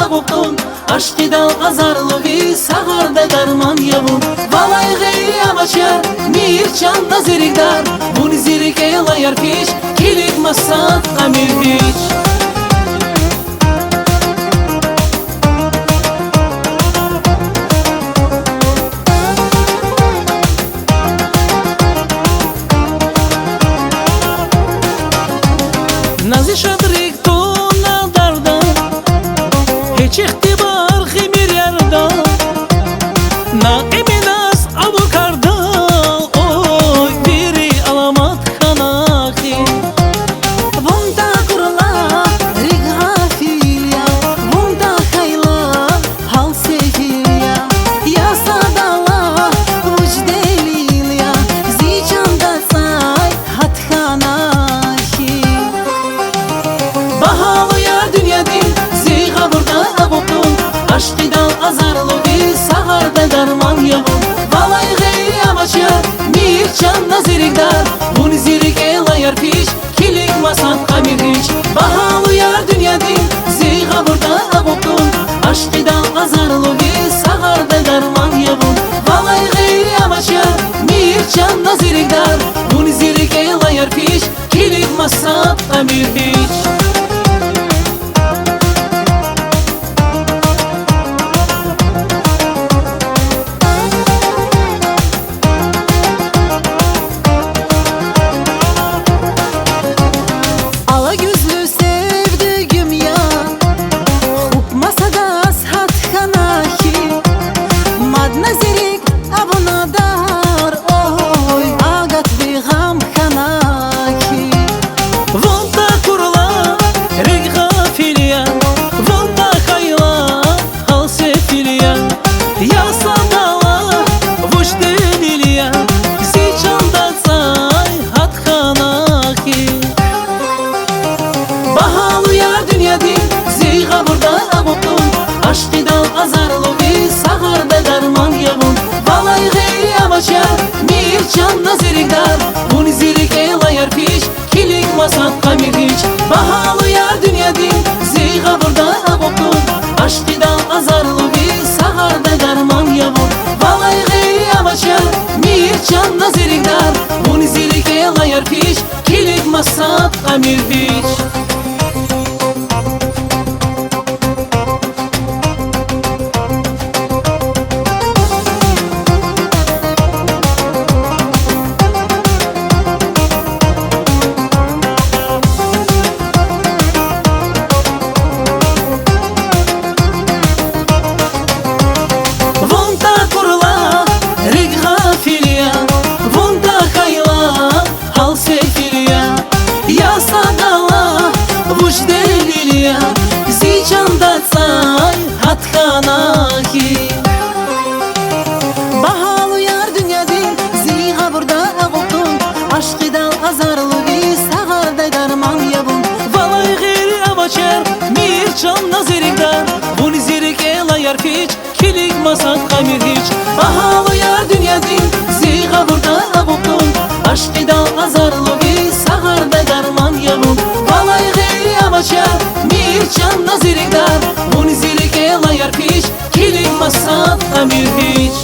aguptun aşkidal azarlıvi sağarda darman yavun Valay gayri amaçar mir çanda zirikdar Buni zirik elayar piş kilik masat amir hiç Nazi şadrik tuna darda Hiç ihtibar khimir yarda Na eminas abu karda Oy biri alamat khanaki Bunda kurla riga filya Bunda khayla hal sefirya Ya sadala ucdelilya Zicanda say hat khanaki Bahalı yar dünyadin Ziga burada aguptun Aşkidal azarlı bir sağarda darman yavun Valay gayri amaçar mir çanda zirikdar Buni zirik elayar piş kilik masat kamir hiç Bahalı yar dünyadin Ziga burada aguptun Aşkidal azarlı bir sağarda darman yavun Valay gayri amaçar mir çanda zirikdar Buni zirik elayar piş kilik masat kamir hiç Aşkidal azarlı bir sağarda darman yavun Valay gayri amaçar mir çanda zirikdar Buni zirik elayar piş kilik masat kamir hiç Bahalı yar dünyadin Ziga burada aguptun Aşkidal azarlı bir sağarda darman yavun Valay gayri amaçar mir çanda zirikdar Buni zirik elayar piş kilik masat kamir hiç hat khanaki Bahalı yar dünyadin Ziga burada aguptun Aşkidal azarlı bir sağarda darman yavun Valay gayri amaçar mir çanda zirikdar Buni zirik elayar piç kilik masat kamir hiç Bahalı yar dünyadin Ziga burada aguptun Aşkidal azarlı bir sağarda darman yavun Valay gayri amaçar mir çanda zirikdar Buni zirik elayar piş kilik masat kamir hiç